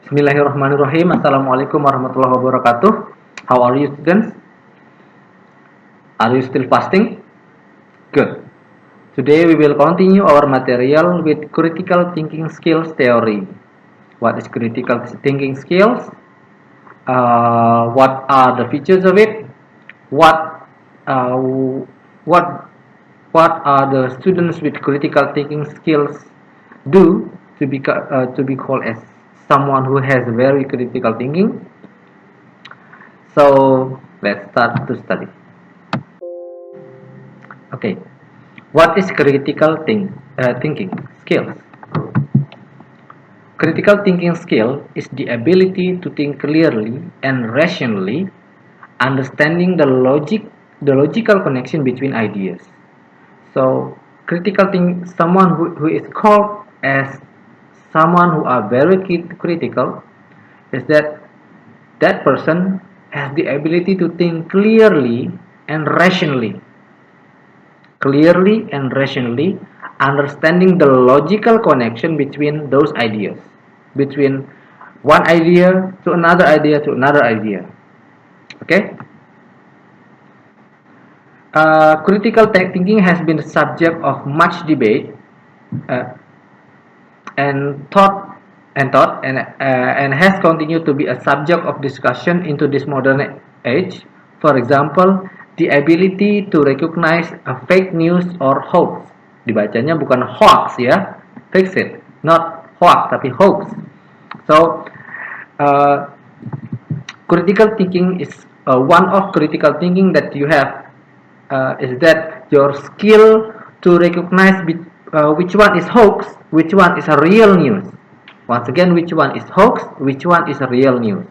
Bismillahirrahmanirrahim. Assalamualaikum warahmatullahi wabarakatuh. How are you, students? Are you still fasting? Good. Today we will continue our material with critical thinking skills theory. What is critical thinking skills? What are the features of it? What uh, what what are the students with critical thinking skills do to be called as someone who has very critical thinking? So let's start to study. Okay, what is thinking skills? Critical thinking skill is the ability to think clearly and rationally, understanding the logical connection between ideas. So, someone who is called as someone who are very critical is that person has the ability to think and rationally, clearly and rationally, understanding the logical connection between those ideas, between one idea to another idea to another idea. Okay. Critical thinking has been the subject of much debate uh, and thought and has continued to be a subject of discussion into this modern age. For example, the ability to recognize a fake news or hoax. Dibacanya bukan hoax ya, fix it, not hoax tapi hoax. So, uh, critical thinking is one of critical thinking that you have is that your skill to recognize which one is hoax, which one is a real news. Once again, which one is hoax, which one is a real news.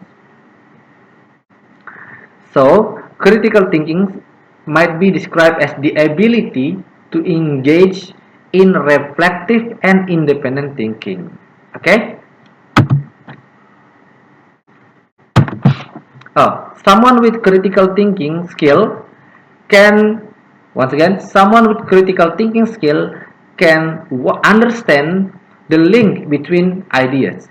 So, critical thinking might be described as the ability to engage in reflective and independent thinking. Okay? Someone with critical thinking skill can, once again, someone with critical thinking skill can understand the link between ideas.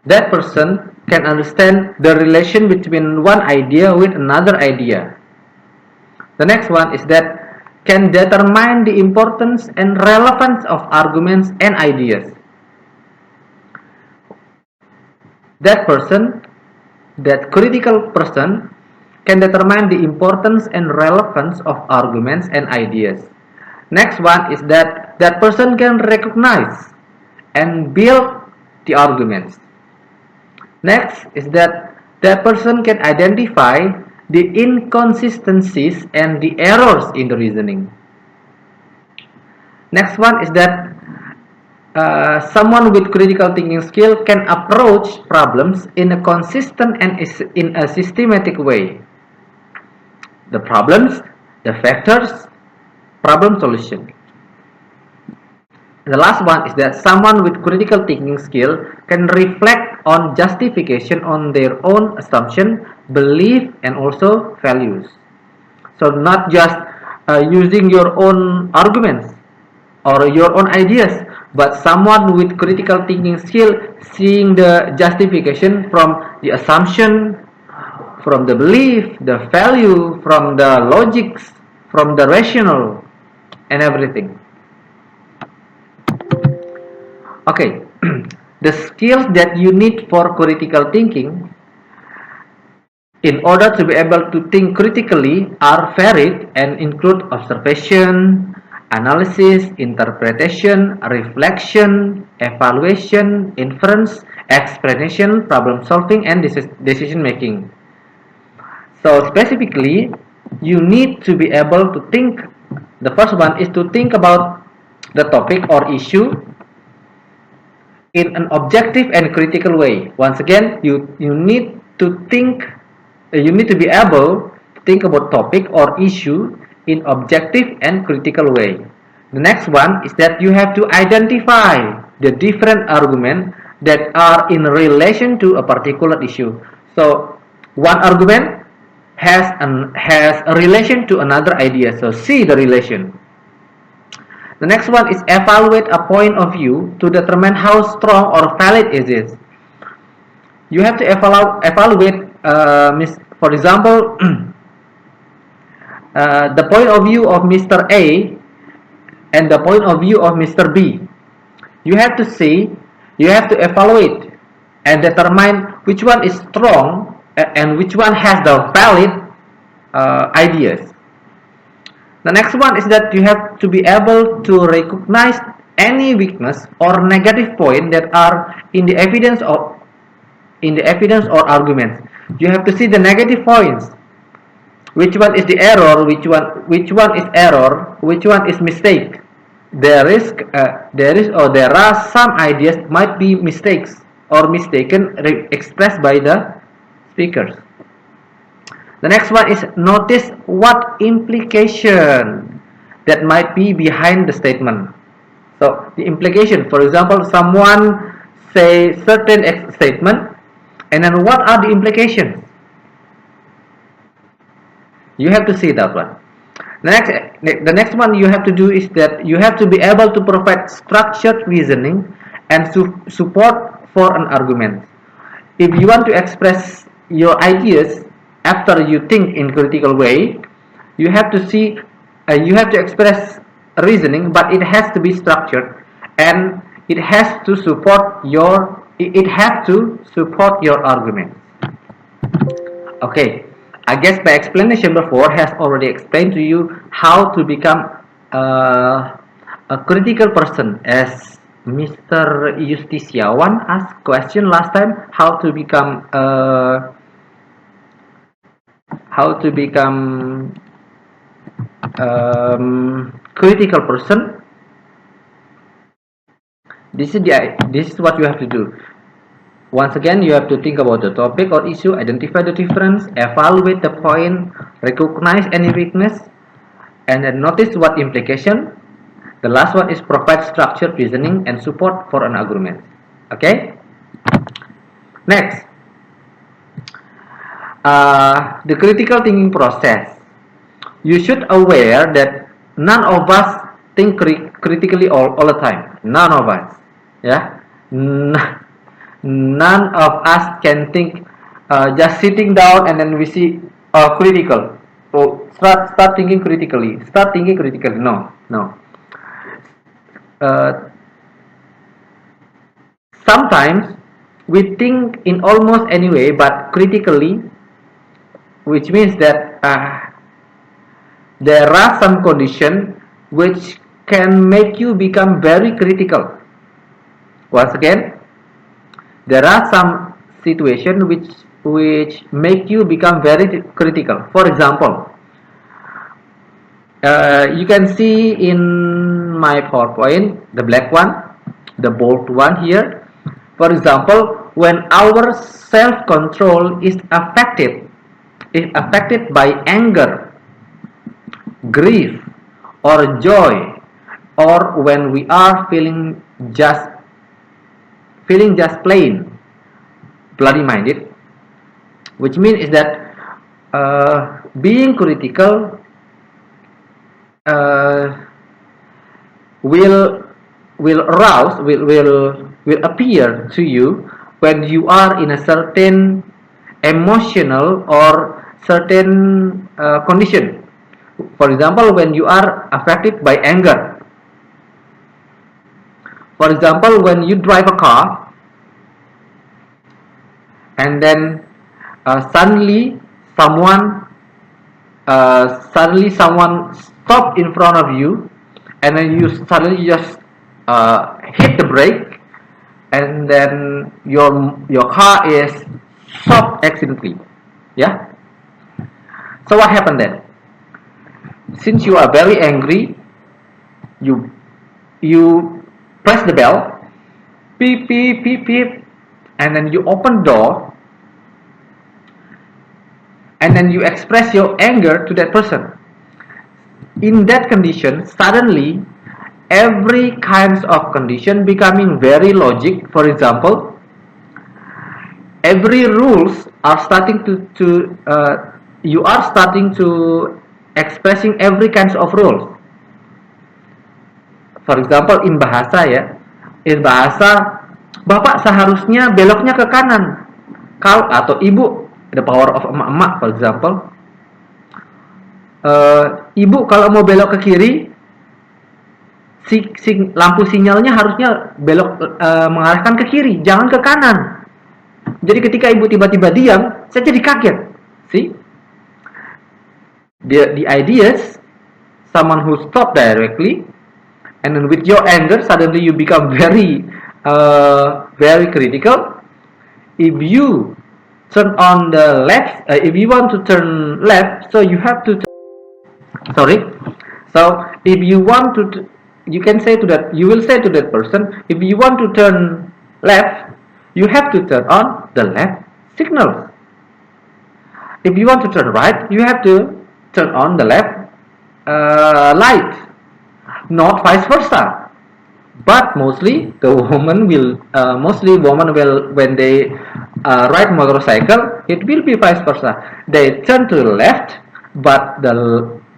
That person can understand the relation between one idea with another idea. The next one is that can determine the importance and relevance of arguments and ideas. That person, that critical person, can determine the importance and relevance of arguments and ideas. Next one is that person can recognize and build the arguments. Next is that person can identify the inconsistencies and the errors in the reasoning. Next one is that someone with critical thinking skill can approach problems in a consistent and in a systematic way. The problems, the factors, problem solution. The last one is that someone with critical thinking skill can reflect on justification on their own assumption, belief, and also values. So not just using your own arguments or your own ideas, but someone with critical thinking skill seeing the justification from the assumption, from the belief, the value, from the logics, from the rational, and everything. Okay, the skills that you need for critical thinking in order to be able to think critically are varied and include observation, analysis, interpretation, reflection, evaluation, inference, explanation, problem solving, and decision making. So specifically, you need to be able to think. The first one is to think about the topic or issue in an objective and critical way. Once again, you need to think, you need to be able to think about topic or issue in objective and critical way. The next one is that you have to identify the different arguments that are in relation to a particular issue. So one argument has a relation to another idea. So see the relation. The next one is evaluate a point of view to determine how strong or valid is it. You have to evaluate, for example, the point of view of Mr. A and the point of view of Mr. B. You have to see, you have to evaluate and determine which one is strong and which one has the valid ideas. The next one is that you have to be able to recognize any weakness or negative point that are in the evidence or arguments. You have to see the negative points. Which one is the error? Which one is error? Which one is mistake? There are some ideas might be mistakes or mistaken expressed by the speakers. The next one is notice what implication that might be behind the statement. So the implication, for example, someone say certain statement, and then what are the implications? You have to see that one. The next one you have to do is that you have to be able to provide structured reasoning and support for an argument. If you want to express your ideas after you think in critical way, you have to see, you have to express reasoning, but it has to be structured and it has to support your argument. Okay, I guess my explanation before has already explained to you how to become a critical person, as Mr. Justisiawan asked question last time, how to become critical person. This is what you have to do. Once again, you have to think about the topic or issue, identify the difference, evaluate the point, recognize any weakness, and then notice what implication. The last one is provide structured reasoning and support for an argument. Okay? Next, the critical thinking process. You should aware that none of us think critically all the time. None of us. Yeah? None of us can think just sitting down and then we see critical. So start thinking critically. Start thinking critically. No. Sometimes we think in almost any way, but critically, which means that there are some conditions which can make you become very critical. Once again, there are some situations which make you become very critical. For example, you can see in my PowerPoint, the black one, the bold one here. For example, when our self-control is affected by anger, grief, or joy, or when we are feeling just plain bloody minded, which means is that being critical will appear to you when you are in a certain emotional or certain condition. For example, when you are affected by anger. For example, when you drive a car and then suddenly someone stopped in front of you, and then you suddenly just hit the brake, and then your car is stopped accidentally. Yeah. So what happened then? Since you are very angry, you press the bell, beep beep beep beep, and then you open the door, and then you express your anger to that person. In that condition, suddenly every kinds of condition becoming very logic. For example, every rules are starting to you are starting to expressing every kinds of rules. For example, in bahasa ya, in bahasa, bapak seharusnya beloknya ke kanan. Kau atau ibu, the power of emak-emak, for example, ibu kalau mau belok ke kiri, lampu sinyalnya harusnya belok mengarahkan ke kiri, jangan ke kanan. Jadi ketika ibu tiba-tiba diam, saya jadi kaget. See, the ideas, someone who stop directly, and then with your anger, suddenly you become very critical. If you turn on the left, if you want to turn left, so you have to. Sorry. So if you want to, you can say to that. You will say to that person, if you want to turn left, you have to turn on the left signal. If you want to turn right, you have to turn on the left light, not vice versa. But mostly the woman will, when they ride motorcycle, it will be vice versa. They turn to the left, but the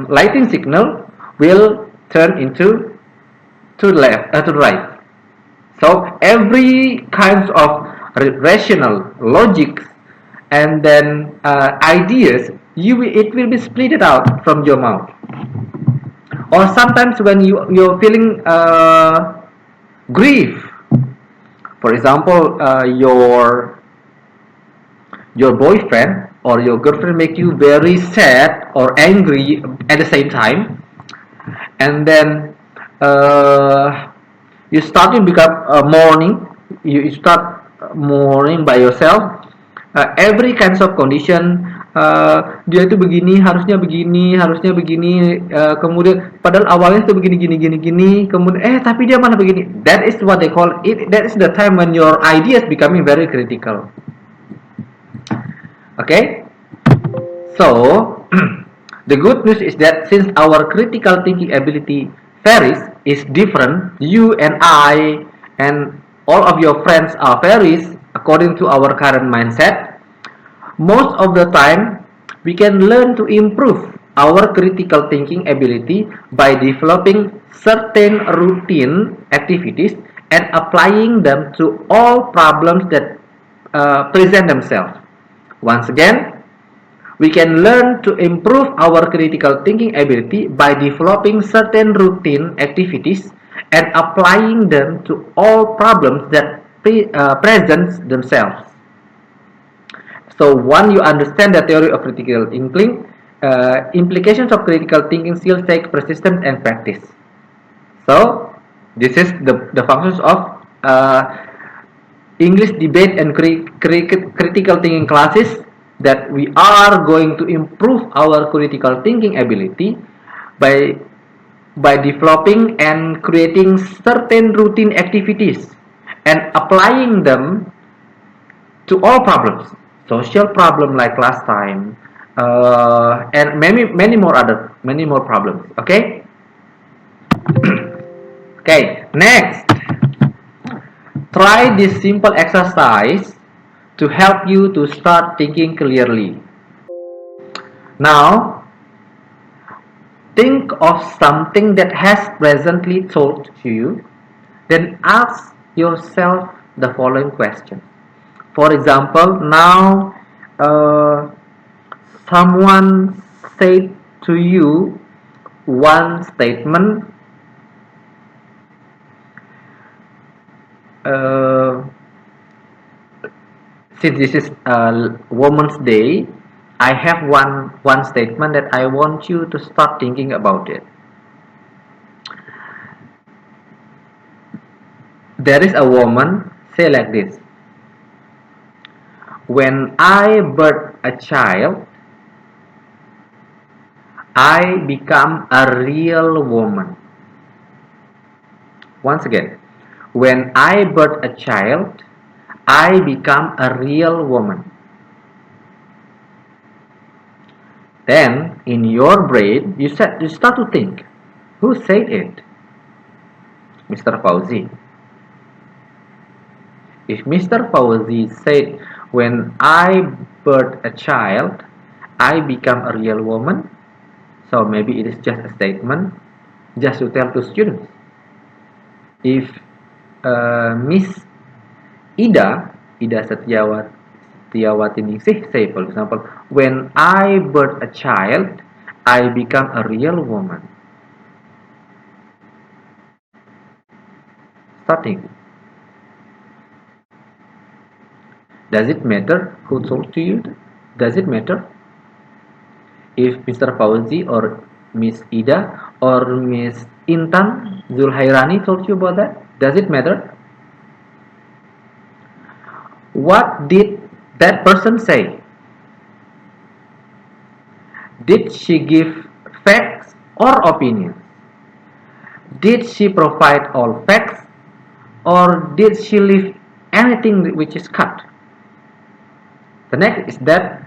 lighting signal will turn into to the left, to the right. So every kinds of rational logic and then ideas, it will be split out from your mouth. Or sometimes when you're feeling grief, for example, your boyfriend or your girlfriend make you very sad or angry at the same time, and then you start to become mourning. You start mourning by yourself. Every kinds of condition, dia itu begini, harusnya begini, kemudian padahal awalnya itu begini gini gini gini, kemudian tapi dia malah begini. That is what they call it. That is the time when your ideas becoming very critical. Okay, so the good news is that since our critical thinking ability varies, is different, you and I and all of your friends are varies according to our current mindset. Most of the time, we can learn to improve our critical thinking ability by developing certain routine activities and applying them to all problems that present themselves. Once again, we can learn to improve our critical thinking ability by developing certain routine activities and applying them to all problems that present themselves. So once you understand the theory of critical thinking, implications of critical thinking skills take persistence and practice. So this is the functions of English debate and critical thinking classes, that we are going to improve our critical thinking ability by developing and creating certain routine activities and applying them to all problems, social problem like last time, and many more problems. Okay. Okay, next, try this simple exercise to help you to start thinking clearly. Now, think of something that has presently told to you, then ask yourself the following question. For example, now someone said to you one statement, since this is Women's Day, I have one statement that I want you to start thinking about it. There is a woman say like this: when I birth a child, I become a real woman. Once again, when I birth a child, I become a real woman. Then, in your brain, you start to think, who said it? Mr. Fauzi. If Mr. Fauzi said, when I birth a child, I become a real woman, so maybe it is just a statement. just to tell to students. If Miss Ida Setiawati Ningsih say, for example, when I birth a child, I become a real woman. Starting. Does it matter who told to you? Does it matter if Mr. Fauzi or Miss Ida or Miss Intan Zulhairani told you about that? Does it matter? What did that person say? Did she give facts or opinions? Did she provide all facts or did she leave anything which is cut? The next is that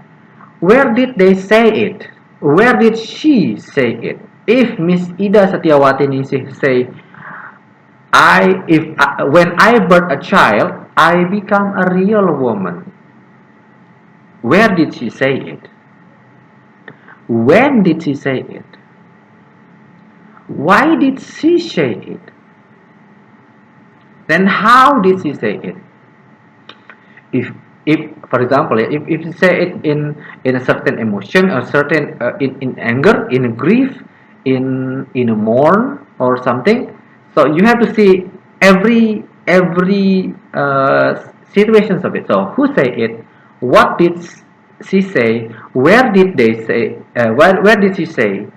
where did they say it? Where did she say it? If Miss Ida Setiawati Ningsih say, when I birth a child, I become a real woman. Where did she say it? When did she say it? Why did she say it? Then how did she say it? If if for example, if you say it in a certain emotion, a certain in anger, in grief, in a mourn or something, so you have to see every situations of it. So who say it? What did she say? Where did they say? Where did she say?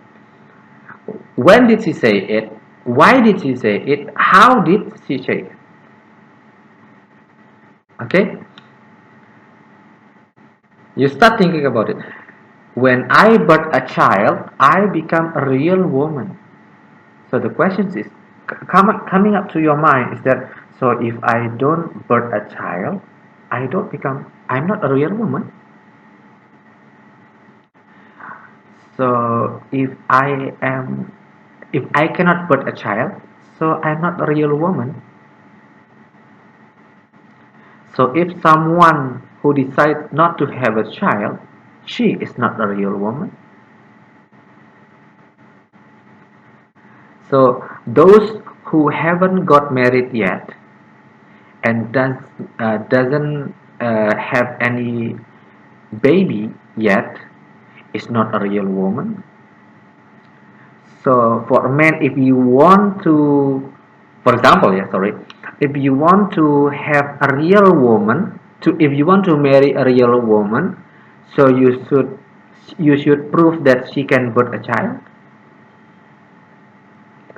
When did she say it? Why did she say it? How did she say it? Okay, you start thinking about it. When I birth a child, I become a real woman. So the question is coming up to your mind is that, so if I don't birth a child, I'm not a real woman. So if I cannot birth a child, so I'm not a real woman. So if someone who decides not to have a child, she is not a real woman. So those who haven't got married yet and doesn't have any baby yet is not a real woman. So for a man, if you want to, for example, if you want to have a real woman, if you want to marry a real woman, so you should prove that she can birth a child.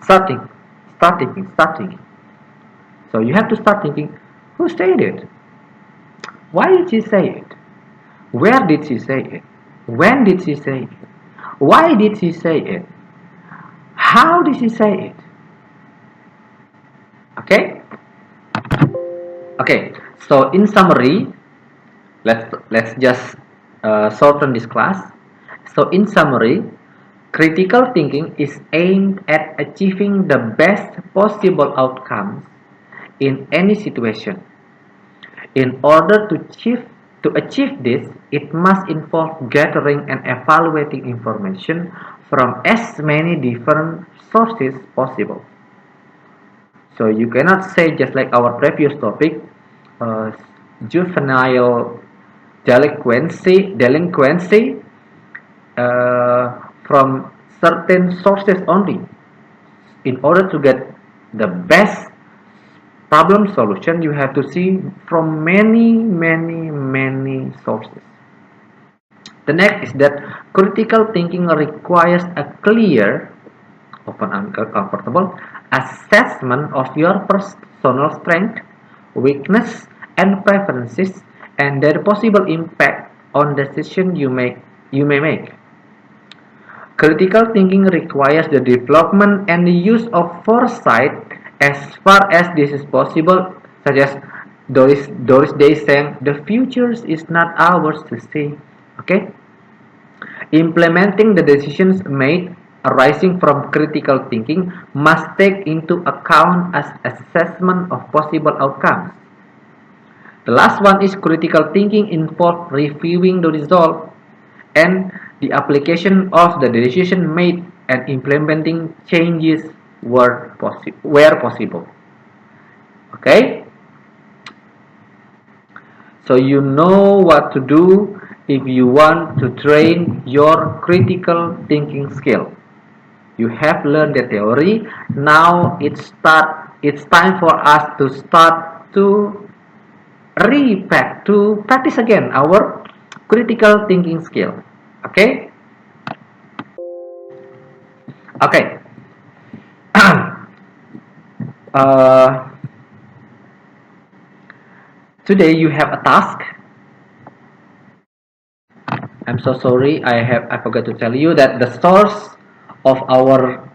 Starting, starting. So you have to start thinking, who said it? Why did she say it? Where did she say it? When did she say it? Why did she say it? How did she say it? Okay? Okay. So in summary, let's just shorten this class. So in summary, critical thinking is aimed at achieving the best possible outcomes in any situation. In order to achieve this, it must involve gathering and evaluating information from as many different sources possible. So you cannot say, just like our previous topic, uh, juvenile delinquency from certain sources only. In order to get the best problem solution, you have to see from many sources. The next is that critical thinking requires a clear, often uncomfortable, assessment of your personal strength, weakness, and preferences, and their possible impact on decision you may make. Critical thinking requires the development and the use of foresight as far as this is possible, such as Doris Day saying, "The future is not ours to see." Okay, implementing the decisions made arising from critical thinking must take into account as assessment of possible outcomes. The last one is critical thinking involves reviewing the result and the application of the decision made and implementing changes where possible. Okay, so you know what to do if you want to train your critical thinking skill. You have learned the theory. Now it's time for us to start to to practice again our critical thinking skill. Okay? Okay. uh, Today you have a task. I'm so sorry. I forgot to tell you that the source of our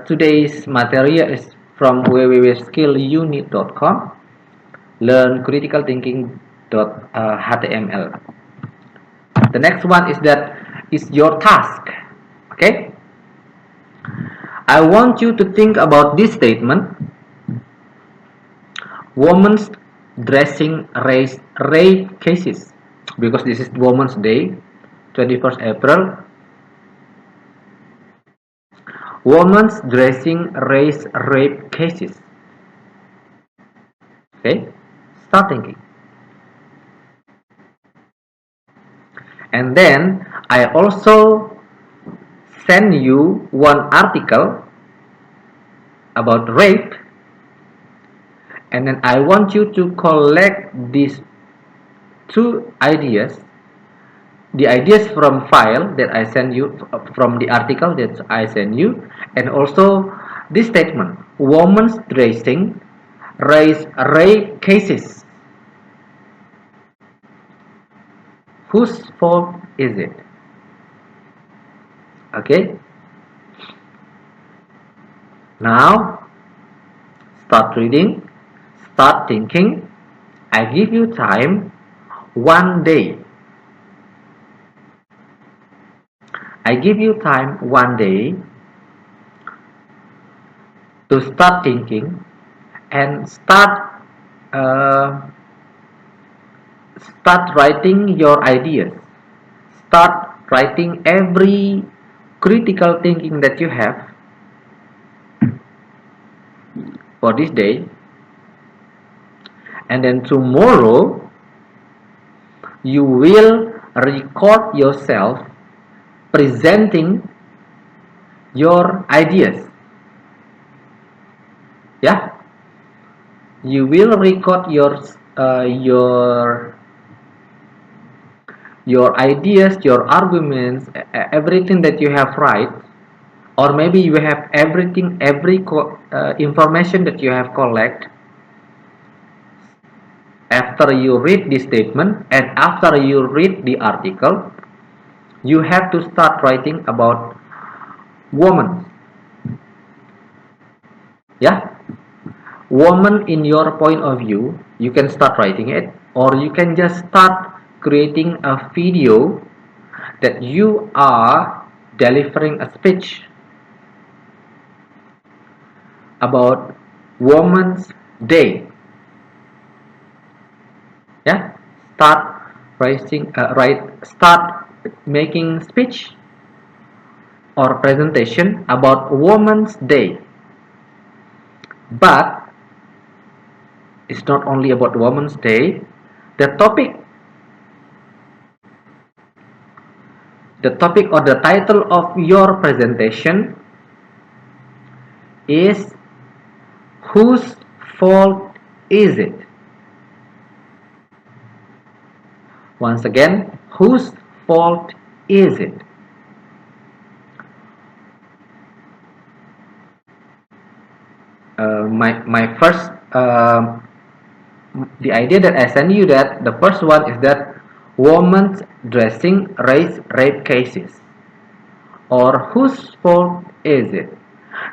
today's material is from www.skillunit.com. Learn critical thinking.html. The next one is that is your task. Okay? I want you to think about this statement. Women's dressing rape cases. Because this is Women's Day, 21st April. Women's dressing rape cases. Okay? Start thinking. And then I also send you one article about rape, and then I want you to collect these two ideas, the ideas from file that I send you, from the article that I send you, and also this statement: women's dressing rape cases. Whose fault is it? Okay. Now start reading, start thinking. I give you time, 1 day. I give you time 1 day to start thinking and uh, start writing your ideas. Start writing every critical thinking that you have for this day, and then tomorrow you will record yourself presenting your ideas. Yeah, you will record your ideas, your arguments, everything that you have right, or maybe you have every information that you have collect. After you read the statement and after you read the article, you have to start writing about woman. Yeah, woman in your point of view. You can start writing it, or you can just start creating a video that you are delivering a speech about Women's Day. Yeah, start making speech or presentation about Women's Day. But it's not only about Women's Day. The topic, the topic or the title of your presentation is whose fault is it? Once again, whose fault is it? My first the idea that I send you, that the first one is that women's dressing rape cases, or whose fault is it?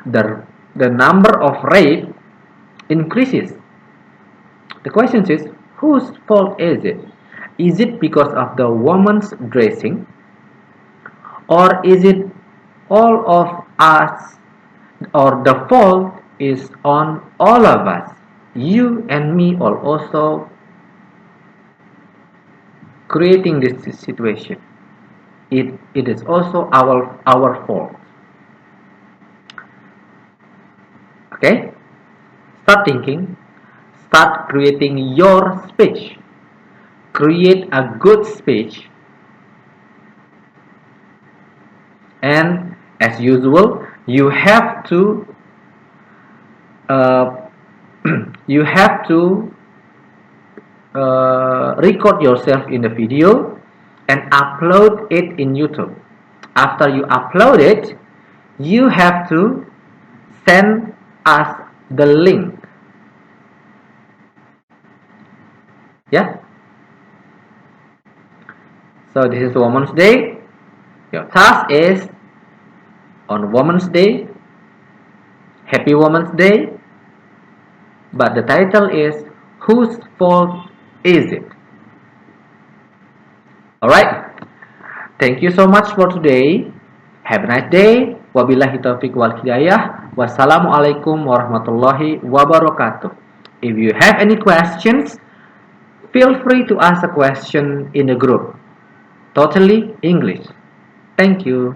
The number of rape increases. The question is, whose fault is it? Is it because of the woman's dressing, or is it all of us, or the fault is on all of us? You and me are also creating this situation. It is also our fault. Okay? Start thinking. Start creating your speech. Create a good speech. And as usual, you have to uh, you have to record yourself in the video and upload it in YouTube. After you upload it, you have to send us the link. Yeah. So this is Women's Day. Your task is on Women's Day. Happy Women's Day. But the title is Whose Fault Is It? Alright. Thank you so much for today. Have a nice day. Wabillahi taufiq wal hidayah. Wassalamualaikum warahmatullahi wabarakatuh. If you have any questions, feel free to ask a question in the group. Totally English. Thank you.